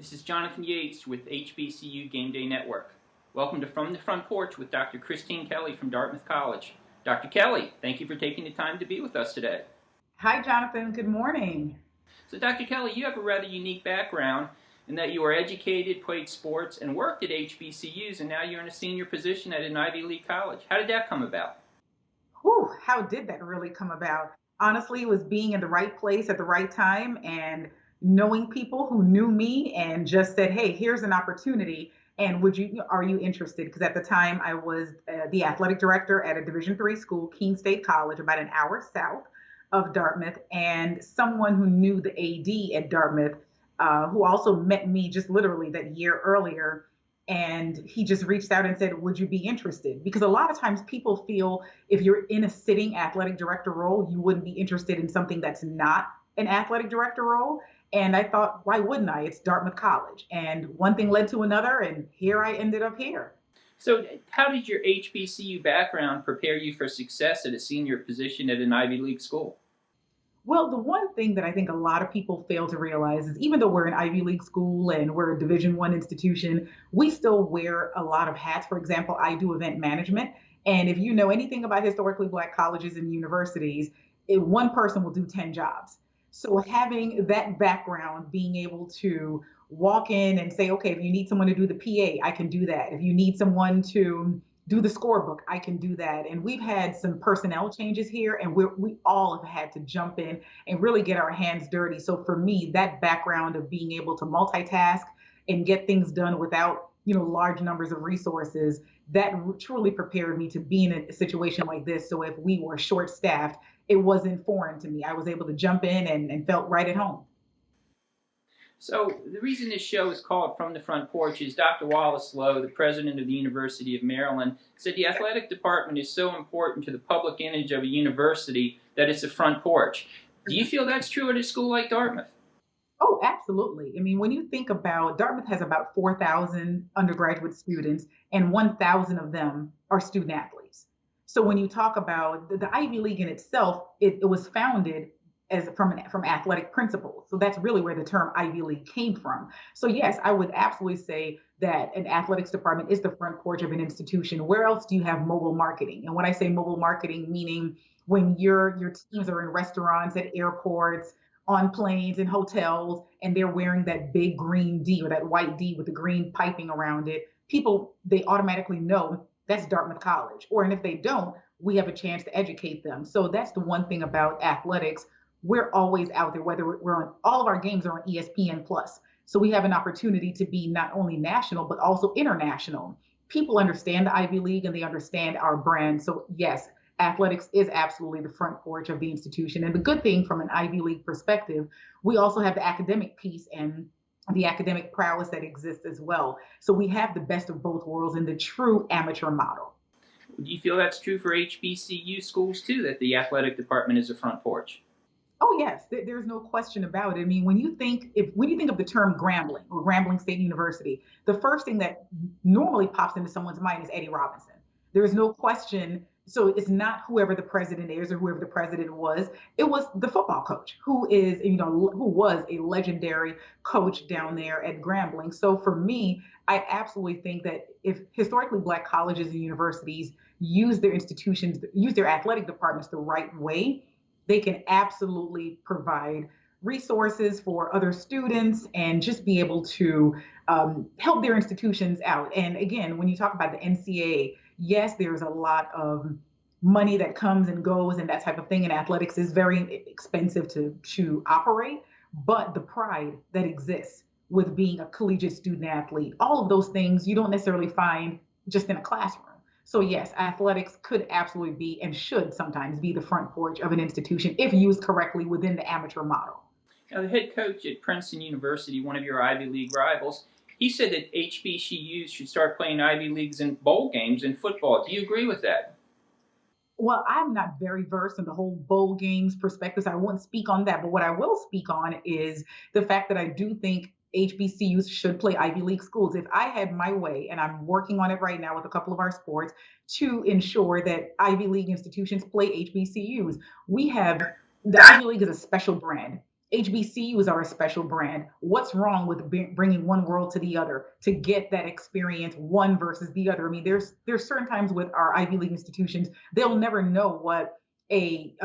This is Jonathan Yates with HBCU Game Day Network. Welcome to From the Front Porch with Dr. Kristene Kelly from Dartmouth College. Dr. Kelly, thank you for taking the time to be with us today. Hi, Jonathan. Good morning. So, Dr. Kelly, you have a rather unique background in that you were educated, played sports, and worked at HBCUs, and now you're in a senior position at an Ivy League college. How did that come about? Whew, how did that really come about? Honestly, it was being in the right place at the right time and knowing people who knew me and just said, "Hey, here's an opportunity. And are you interested?" Because at the time, I was the athletic director at a Division III school, Keene State College, about an hour south of Dartmouth, and someone who knew the AD at Dartmouth, who also met me just literally that year earlier. And he just reached out and said, "Would you be interested?" Because a lot of times people feel if you're in a sitting athletic director role, you wouldn't be interested in something that's not an athletic director role. And I thought, why wouldn't I? It's Dartmouth College. And one thing led to another, and here I ended up here. So, how did your HBCU background prepare you for success at a senior position at an Ivy League school? Well, the one thing that I think a lot of people fail to realize is even though we're an Ivy League school and we're a Division I institution, we still wear a lot of hats. For example, I do event management. And if you know anything about historically Black colleges and universities, one person will do 10 jobs. So having that background, being able to walk in and say, okay, if you need someone to do the PA, I can do that. If you need someone to do the scorebook, I can do that. And we've had some personnel changes here, and we all have had to jump in and really get our hands dirty. So for me, that background of being able to multitask and get things done without large numbers of resources, that truly prepared me to be in a situation like this. So if we were short staffed, it wasn't foreign to me. I was able to jump in and felt right at home. So, the reason this show is called From the Front Porch is Dr. Wallace Lowe, the president of the University of Maryland, said the athletic department is so important to the public image of a university that it's a front porch. Do you feel that's true at a school like Dartmouth? Oh, absolutely. I mean, when you think about Dartmouth has about 4,000 undergraduate students, and 1,000 of them are student athletes. So when you talk about the Ivy League in itself, it was founded as from athletic principles. So that's really where the term Ivy League came from. So yes, I would absolutely say that an athletics department is the front porch of an institution. Where else do you have mobile marketing? And when I say mobile marketing, meaning when your teams are in restaurants, at airports, on planes and hotels, and they're wearing that big green D or that white D with the green piping around it, people, they automatically know that's Dartmouth College. Or, and if they don't, we have a chance to educate them. So that's the one thing about athletics. We're always out there, whether we're on, all of our games are on ESPN Plus. So we have an opportunity to be not only national, but also international. People understand the Ivy League and they understand our brand. So yes, athletics is absolutely the front porch of the institution. And the good thing from an Ivy League perspective, we also have the academic piece and the academic prowess that exists as well. So we have the best of both worlds in the true amateur model. Do you feel that's true for HBCU schools too, that the athletic department is a front porch? Oh yes, there's no question about it. I mean, when you think of the term Grambling or Grambling State University, the first thing that normally pops into someone's mind is Eddie Robinson. There is no question. So it's not whoever the president is or whoever the president was. It was the football coach who was a legendary coach down there at Grambling. So for me, I absolutely think that if historically Black colleges and universities use their institutions, use their athletic departments the right way, they can absolutely provide resources for other students and just be able to help their institutions out. And again, when you talk about the NCAA, yes, there's a lot of money that comes and goes and that type of thing. And athletics is very expensive to operate, but the pride that exists with being a collegiate student athlete, all of those things you don't necessarily find just in a classroom. So yes, athletics could absolutely be and should sometimes be the front porch of an institution if used correctly within the amateur model. Now, the head coach at Princeton University, one of your Ivy League rivals, he said that HBCUs should start playing Ivy Leagues in bowl games in football. Do you agree with that? Well, I'm not very versed in the whole bowl games perspective, so I won't speak on that. But what I will speak on is the fact that I do think HBCUs should play Ivy League schools. If I had my way, and I'm working on it right now with a couple of our sports to ensure that Ivy League institutions play HBCUs, we have the Ivy League is a special brand. HBCUs are a special brand. What's wrong with bringing one world to the other to get that experience, one versus the other? I mean, there's certain times with our Ivy League institutions, they'll never know what a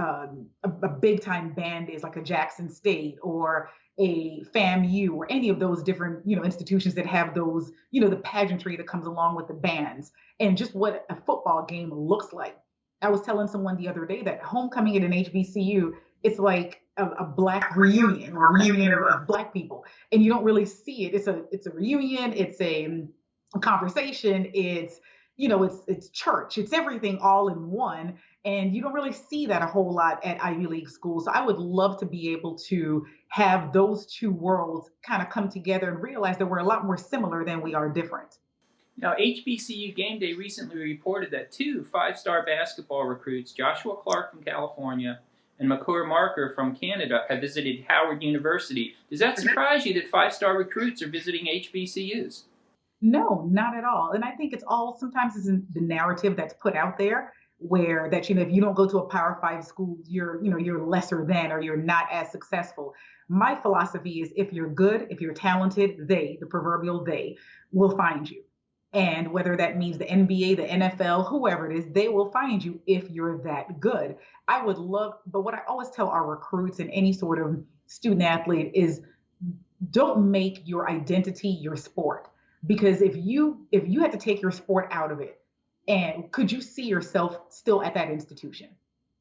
big time band is, like a Jackson State or a FAMU or any of those different institutions that have those the pageantry that comes along with the bands and just what a football game looks like. I was telling someone the other day that homecoming at an HBCU, it's like a black reunion or a reunion of black people, and you don't really see it. It's a reunion. It's a conversation. It's church. It's everything all in one, and you don't really see that a whole lot at Ivy League schools. So I would love to be able to have those two worlds kind of come together and realize that we're a lot more similar than we are different. Now, HBCU Game Day recently reported that two five-star basketball recruits, Joshua Clark from California and Makur Marker from Canada, have visited Howard University. Does that surprise you that five-star recruits are visiting HBCUs? No, not at all. And I think it's all sometimes it's in the narrative that's put out there where that if you don't go to a Power Five school, you're lesser than or you're not as successful. My philosophy is if you're good, if you're talented, the proverbial they, will find you. And whether that means the NBA, the NFL, whoever it is, they will find you if you're that good. I would love, but what I always tell our recruits and any sort of student athlete is don't make your identity your sport. Because if you had to take your sport out of it, and could you see yourself still at that institution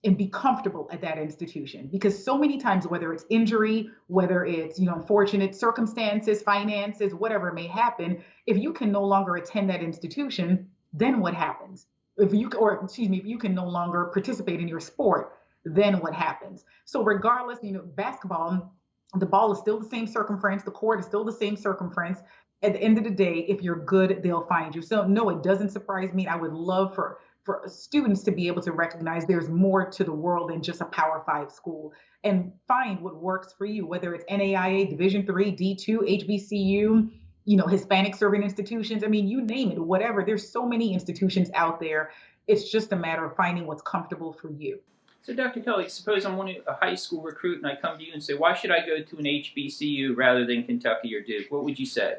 and be comfortable at that institution? Because so many times, whether it's injury, whether it's unfortunate circumstances, finances, whatever may happen, if you can no longer attend that institution, then what happens? If you can no longer participate in your sport, then what happens? So regardless, basketball, the ball is still the same circumference, the court is still the same circumference. At the end of the day, if you're good, they'll find you. So no, it doesn't surprise me. I would love for students to be able to recognize there's more to the world than just a Power Five school and find what works for you, whether it's NAIA, Division Three, D2, HBCU, Hispanic serving institutions. I mean, you name it, whatever. There's so many institutions out there. It's just a matter of finding what's comfortable for you. So, Dr. Kelly, suppose I'm a high school recruit and I come to you and say, why should I go to an HBCU rather than Kentucky or Duke? What would you say?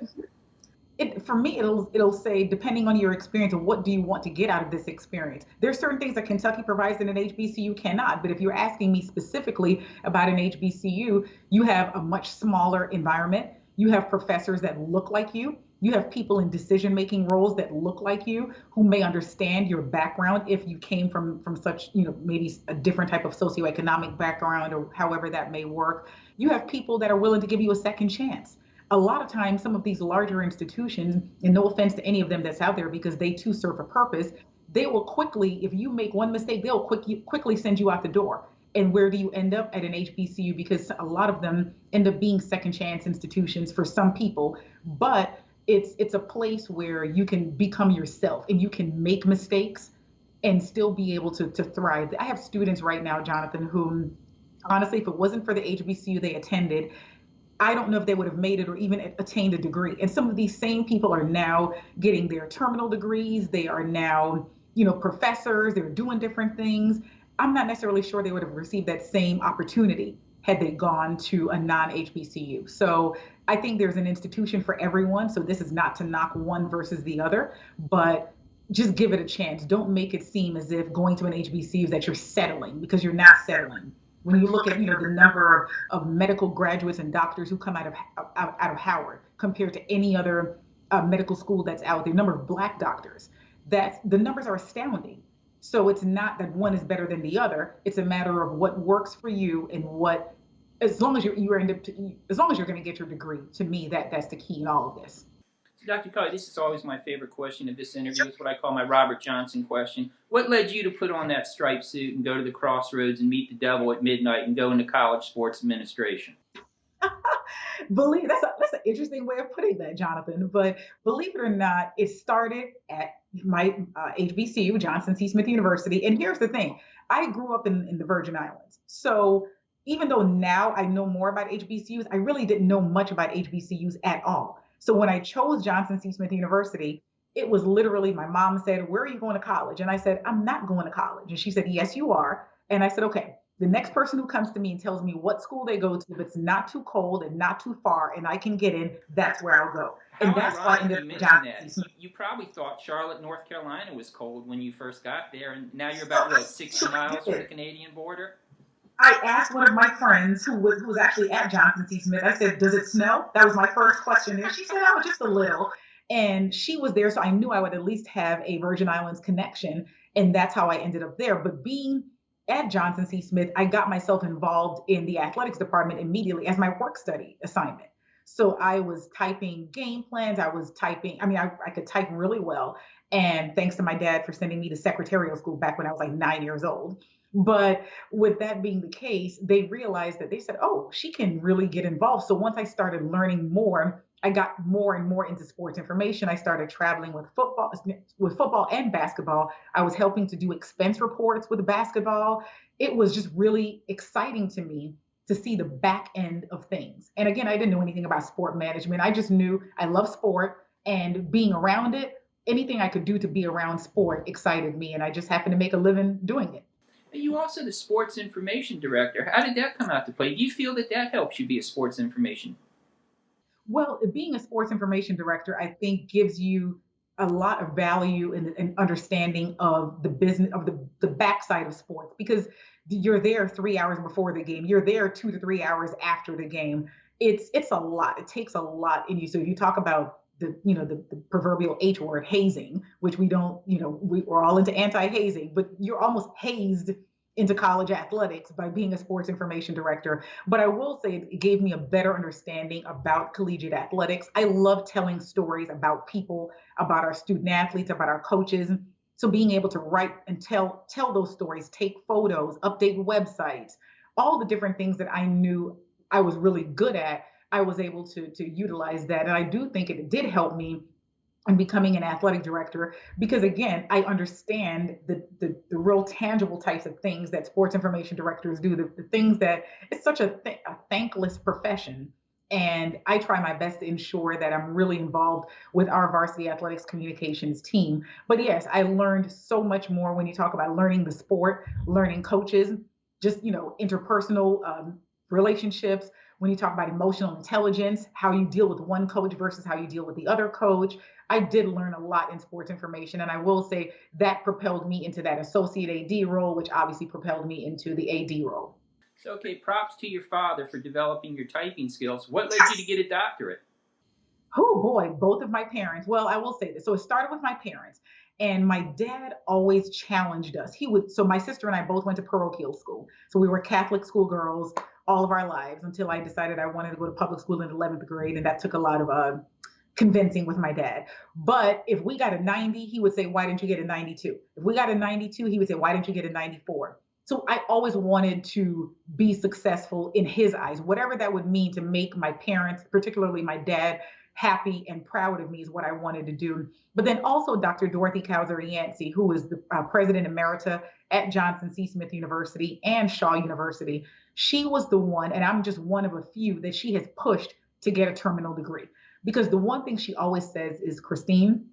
For me, it'll say, depending on your experience and what do you want to get out of this experience. There's certain things that Kentucky provides that an HBCU cannot. But if you're asking me specifically about an HBCU, you have a much smaller environment. You have professors that look like you. You have people in decision-making roles that look like you, who may understand your background if you came from such, maybe a different type of socioeconomic background or however that may work. You have people that are willing to give you a second chance. A lot of times, some of these larger institutions, and no offense to any of them that's out there because they too serve a purpose, they will quickly, if you make one mistake, they'll quickly send you out the door. And where do you end up? At an HBCU, because a lot of them end up being second chance institutions for some people. But it's a place where you can become yourself and you can make mistakes and still be able to thrive. I have students right now, Jonathan, who honestly, if it wasn't for the HBCU they attended, I don't know if they would have made it or even attained a degree. And some of these same people are now getting their terminal degrees. They are now, professors. They're doing different things. I'm not necessarily sure they would have received that same opportunity had they gone to a non-HBCU. So I think there's an institution for everyone. So this is not to knock one versus the other, but just give it a chance. Don't make it seem as if going to an HBCU is that you're settling, because you're not settling. When you look at the number of medical graduates and doctors who come out of Howard compared to any other medical school that's out there, number of Black doctors, that the numbers are astounding. So it's not that one is better than the other. It's a matter of what works for you and what, as long as as long as you're going to get your degree. To me, that's the key in all of this. So, Dr. Kelly, this is always my favorite question of this interview. It's what I call my Robert Johnson question. What led you to put on that striped suit and go to the crossroads and meet the devil at midnight and go into college sports administration? Believe that's an interesting way of putting that, Jonathan. But believe it or not, it started at my HBCU, Johnson C. Smith University. And here's the thing: I grew up in the Virgin Islands, so even though now I know more about HBCUs, I really didn't know much about HBCUs at all. So when I chose Johnson C. Smith University, it was literally, my mom said, "Where are you going to college?" And I said, "I'm not going to college." And she said, "Yes, you are." And I said, "Okay." The next person who comes to me and tells me what school they go to, if it's not too cold and not too far and I can get in, that's where I'll go. And How that's why I ironic ended you up at mentioned Johnson that. C. Smith. You probably thought Charlotte, North Carolina was cold when you first got there, and now you're about, what, 60 miles from the Canadian border? I asked one of my friends who was actually at Johnson C. Smith. I said, "Does it snow?" That was my first question there. She said, "Oh, just a little." And she was there, so I knew I would at least have a Virgin Islands connection, and that's how I ended up there. But being at Johnson C. Smith, I got myself involved in the athletics department immediately as my work study assignment. So I was typing game plans. I was typing. I mean, I could type really well, and thanks to my dad for sending me to secretarial school back when I was like 9 years old. But with that being the case, they realized that they said, oh, she can really get involved. So once I started learning more, I got more and more into sports information. I started traveling with football and basketball. I was helping to do expense reports with basketball. It was just really exciting to me to see the back end of things. And again, I didn't know anything about sport management. I just knew I love sport and being around it, anything I could do to be around sport excited me. And I just happened to make a living doing it. You also the sports information director. How did that come out to play? Do you feel that that helps you be a sports information? Well, being a sports information director, I think gives you a lot of value and understanding of the business of the backside of sports because you're there 3 hours before the game. You're there 2 to 3 hours after the game. It's a lot. It takes a lot in you. So if you talk about the proverbial H word, hazing, which we don't, we're all into anti-hazing, but you're almost hazed into college athletics by being a sports information director. But I will say it gave me a better understanding about collegiate athletics. I love telling stories about people, about our student athletes, about our coaches. So being able to write and tell those stories, take photos, update websites, all the different things that I knew I was really good at, I was able to utilize that. And I do think it did help me and becoming an athletic director because again I understand the real tangible types of things that sports information directors do, the things that it's such a thankless profession, and I try my best to ensure that I'm really involved with our varsity athletics communications team. But yes, I learned so much more when you talk about learning the sport, learning coaches, just interpersonal relationships, when you talk about emotional intelligence, how you deal with one coach versus how you deal with the other coach. I did learn a lot in sports information, and I will say that propelled me into that associate AD role, which obviously propelled me into the AD role. So, okay, props to your father for developing your typing skills. What led you to get a doctorate? Oh boy, both of my parents. Well, I will say this. So it started with my parents, and my dad always challenged us. So my sister and I both went to parochial school. So we were Catholic schoolgirls all of our lives until I decided I wanted to go to public school in 11th grade, and that took a lot of convincing with my dad. But if we got a 90, he would say, why didn't you get a 92? If we got a 92, he would say, why didn't you get a 94? So I always wanted to be successful in his eyes, whatever that would mean to make my parents, particularly my dad, happy and proud of me is what I wanted to do. But then also Dr. Dorothy Kauser Yancey, who is the president emerita at Johnson C. Smith University and Shaw University. She was the one, and I'm just one of a few that she has pushed to get a terminal degree. Because the one thing she always says is, Kristene,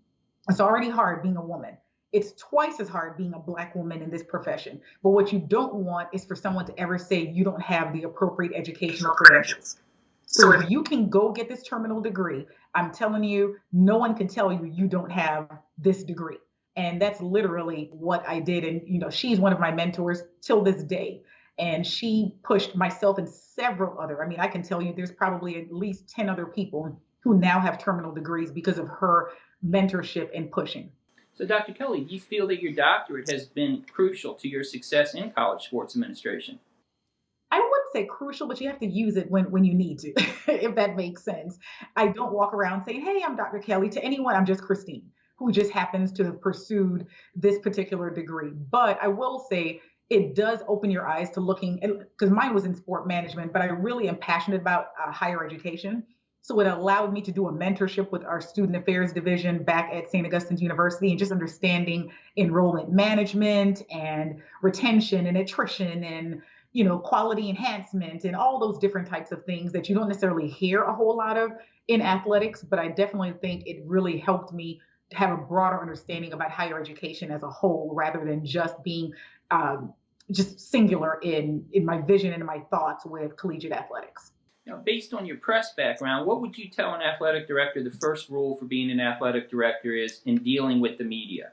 it's already hard being a woman. It's twice as hard being a Black woman in this profession. But what you don't want is for someone to ever say you don't have the appropriate educational credentials. So if you can go get this terminal degree, I'm telling you, no one can tell you you don't have this degree. And that's literally what I did. And, she's one of my mentors till this day. And she pushed myself and several other, I mean, I can tell you there's probably at least 10 other people who now have terminal degrees because of her mentorship and pushing. So, Dr. Kelly, do you feel that your doctorate has been crucial to your success in college sports administration? I wouldn't say crucial, but you have to use it when you need to, if that makes sense. I don't walk around saying, hey, I'm Dr. Kelly to anyone. I'm just Kristene, who just happens to have pursued this particular degree. But I will say it does open your eyes to looking, because mine was in sport management, but I really am passionate about higher education. So it allowed me to do a mentorship with our student affairs division back at St. Augustine's University and just understanding enrollment management and retention and attrition and quality enhancement and all those different types of things that you don't necessarily hear a whole lot of in athletics. But I definitely think it really helped me have a broader understanding about higher education as a whole rather than just being just singular in my vision and my thoughts with collegiate athletics. Now, based on your press background, what would you tell an athletic director the first rule for being an athletic director is in dealing with the media?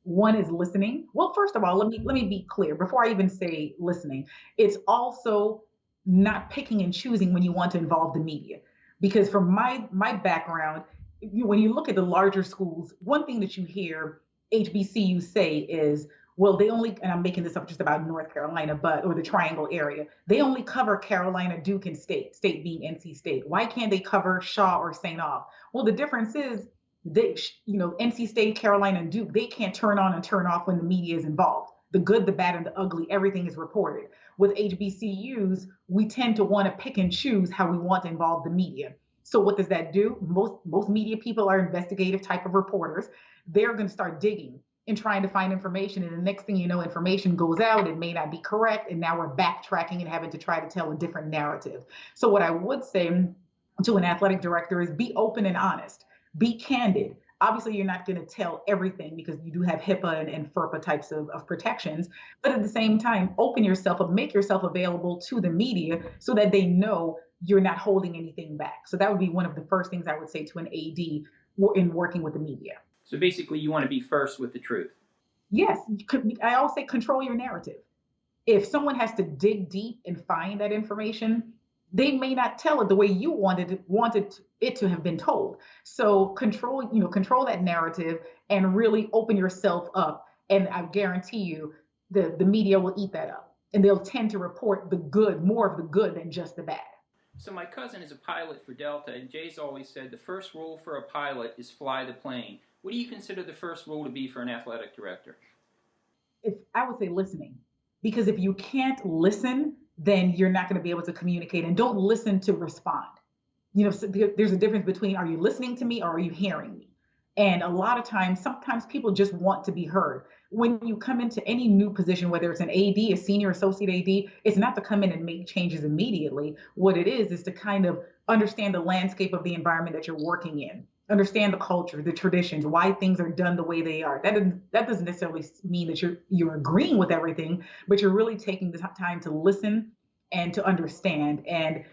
One is listening. Well, first of all, let me be clear before I even say listening. It's also not picking and choosing when you want to involve the media. Because from my background, when you look at the larger schools, one thing that you hear HBCU say is, well, they only, and I'm making this up just about North Carolina, but or the Triangle area, they only cover Carolina, Duke, and State being NC State. Why can't they cover Shaw or St. Aug? Well, the difference is they, NC State, Carolina, and Duke, they can't turn on and turn off when the media is involved. The good, the bad, and the ugly, everything is reported. With HBCUs, we tend to want to pick and choose how we want to involve the media. So what does that do? Most media people are investigative type of reporters. They're going to start digging and trying to find information, and the next thing you know, information goes out. It may not be correct, and now we're backtracking and having to try to tell a different narrative. So what I would say to an athletic director is be open and honest, be candid. Obviously, you're not going to tell everything because you do have HIPAA and FERPA types of protections. But at the same time, open yourself up, make yourself available to the media so that they know you're not holding anything back. So that would be one of the first things I would say to an AD in working with the media. So basically, you want to be first with the truth. Yes, I always say control your narrative. If someone has to dig deep and find that information, they may not tell it the way you wanted it to have been told. So control that narrative and really open yourself up. And I guarantee you, the media will eat that up, and they'll tend to report the good, more of the good than just the bad. So my cousin is a pilot for Delta, and Jay's always said the first rule for a pilot is fly the plane. What do you consider the first rule to be for an athletic director? If I would say listening, because if you can't listen, then you're not going to be able to communicate, and don't listen to respond. So there's a difference between, are you listening to me or are you hearing me? And a lot of times, sometimes people just want to be heard. When you come into any new position, whether it's an AD, a senior associate AD, it's not to come in and make changes immediately. What it is to kind of understand the landscape of the environment that you're working in, understand the culture, the traditions, why things are done the way they are. That doesn't necessarily mean that you're agreeing with everything, but you're really taking the time to listen and to understand, and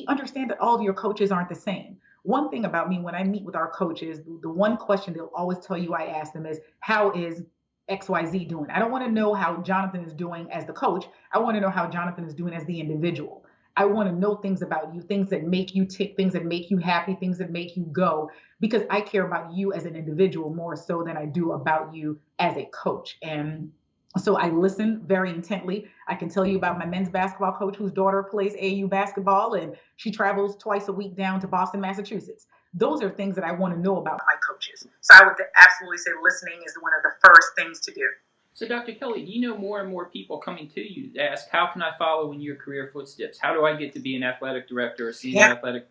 understand that all of your coaches aren't the same. One thing about me, when I meet with our coaches, the one question they'll always tell you I ask them is, how is XYZ doing? I don't want to know how Jonathan is doing as the coach. I want to know how Jonathan is doing as the individual. I want to know things about you, things that make you tick, things that make you happy, things that make you go, because I care about you as an individual more so than I do about you as a coach. And so I listen very intently. I can tell you about my men's basketball coach whose daughter plays AAU basketball, and she travels twice a week down to Boston, Massachusetts. Those are things that I want to know about my coaches. So I would absolutely say listening is one of the first things to do. So, Dr. Kelly, do you know more and more people coming to you to ask, how can I follow in your career footsteps? How do I get to be an athletic director or senior athletic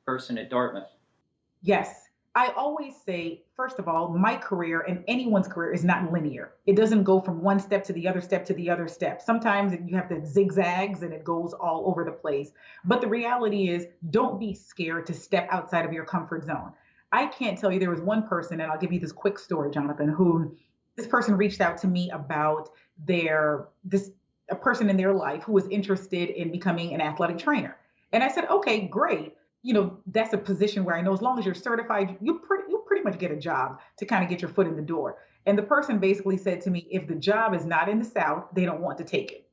person at Dartmouth? Yes. I always say, first of all, my career and anyone's career is not linear. It doesn't go from one step to the other step to the other step. Sometimes you have to zigzags and it goes all over the place. But the reality is, don't be scared to step outside of your comfort zone. I can't tell you, there was one person, and I'll give you this quick story, Jonathan, who this person reached out to me about a person in their life who was interested in becoming an athletic trainer. And I said, okay, great. That's a position where I know as long as you're certified, you pretty much get a job to kind of get your foot in the door. And the person basically said to me, if the job is not in the South, they don't want to take it.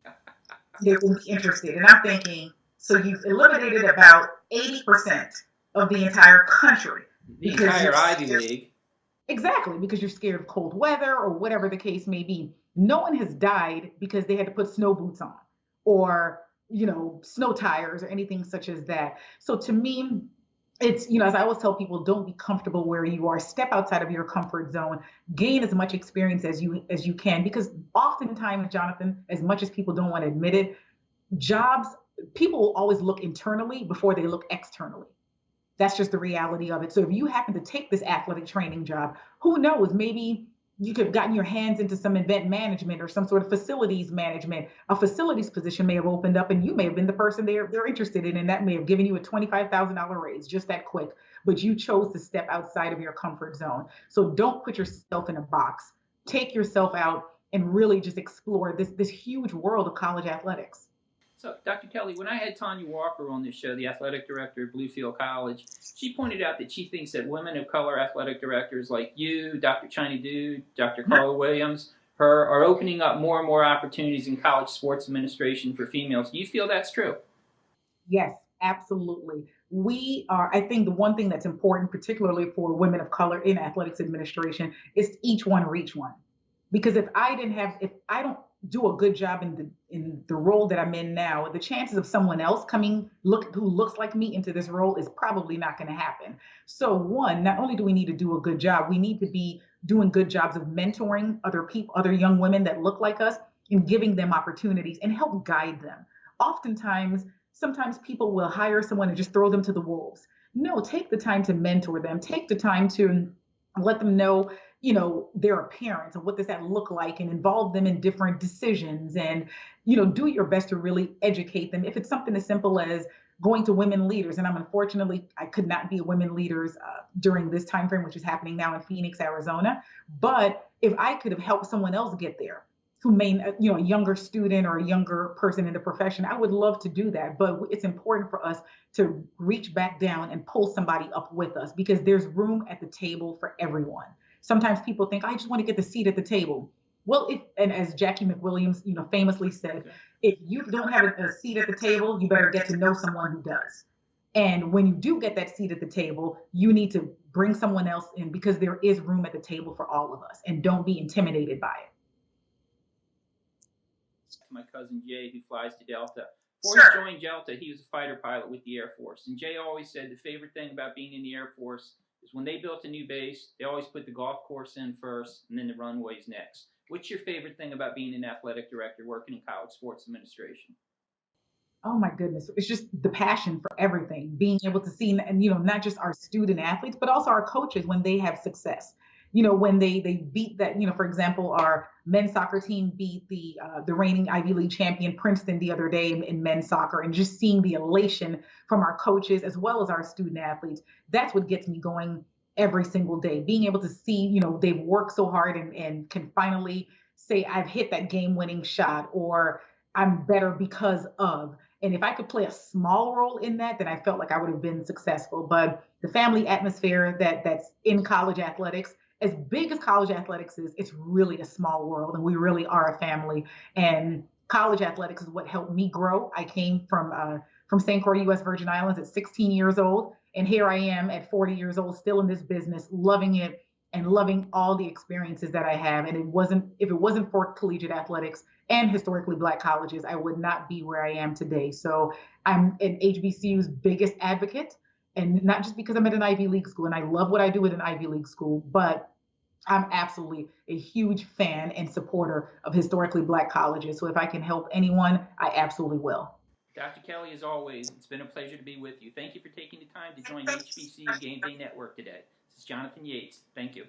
They wouldn't be interested. And I'm thinking, so you've eliminated about 80% of the entire country. The entire Ivy League. Exactly, because you're scared of cold weather or whatever the case may be. No one has died because they had to put snow boots on or snow tires or anything such as that. So to me, it's, as I always tell people, don't be comfortable where you are. Step outside of your comfort zone, gain as much experience as you can, because oftentimes, Jonathan, as much as people don't want to admit it, people will always look internally before they look externally. That's just the reality of it. So if you happen to take this athletic training job, who knows, maybe you could have gotten your hands into some event management or some sort of facilities management. A facilities position may have opened up and you may have been the person they're interested in, and that may have given you a $25,000 raise just that quick. But you chose to step outside of your comfort zone. So don't put yourself in a box. Take yourself out. and really just explore this huge world of college athletics. So, Dr. Kelly, when I had Tanya Walker on this show, the athletic director at Bluefield College, she pointed out that she thinks that women of color athletic directors like you, Dr. China Dude, Dr. Carla Williams, her, are opening up more and more opportunities in college sports administration for females. Do you feel that's true? Yes, absolutely. We are, I think the one thing that's important, particularly for women of color in athletics administration, is each one reach one. Because if I don't do a good job in the role that I'm in now, the chances of someone else coming look who looks like me into this role is probably not going to happen. So one, not only do we need to do a good job, we need to be doing good jobs of mentoring other people, other young women that look like us, and giving them opportunities and help guide them. Oftentimes, sometimes people will hire someone and just throw them to the wolves. No, take the time to mentor them. Take the time to let them know, their appearance and what does that look like, and involve them in different decisions, and do your best to really educate them. If it's something as simple as going to women leaders, and unfortunately I could not be a women leaders during this time frame, which is happening now in Phoenix, Arizona, but if I could have helped someone else get there who may, a younger student or a younger person in the profession, I would love to do that. But it's important for us to reach back down and pull somebody up with us, because there's room at the table for everyone. Sometimes people think, I just want to get the seat at the table. Well, and as Jackie McWilliams, famously said, if you don't have a seat at the table, you better get to know someone who does. And when you do get that seat at the table, you need to bring someone else in, because there is room at the table for all of us, and don't be intimidated by it. My cousin Jay, who flies to Delta. Before he joined Delta, he was a fighter pilot with the Air Force. And Jay always said the favorite thing about being in the Air Force is when they built a new base, they always put the golf course in first and then the runways next. What's your favorite thing about being an athletic director working in college sports administration? Oh my goodness. It's just the passion for everything, being able to see, and not just our student athletes, but also our coaches when they have success. When they beat that, for example, our men's soccer team beat the reigning Ivy League champion Princeton the other day in men's soccer, and just seeing the elation from our coaches as well as our student athletes, that's what gets me going every single day. Being able to see, they've worked so hard, and can finally say, I've hit that game winning shot, or I'm better because of. And if I could play a small role in that, then I felt like I would have been successful. But the family atmosphere that's in college athletics, as big as college athletics is, it's really a small world, and we really are a family. And college athletics is what helped me grow. I came from St. Croix, U.S. Virgin Islands, at 16 years old, and here I am at 40 years old, still in this business, loving it and loving all the experiences that I have. And if it wasn't for collegiate athletics and historically Black colleges, I would not be where I am today. So I'm an HBCU's biggest advocate, and not just because I'm at an Ivy League school and I love what I do at an Ivy League school, but I'm absolutely a huge fan and supporter of historically Black colleges. So if I can help anyone, I absolutely will. Dr. Kelly, as always, it's been a pleasure to be with you. Thank you for taking the time to join HBCU Game Day Network today. This is Jonathan Yates. Thank you.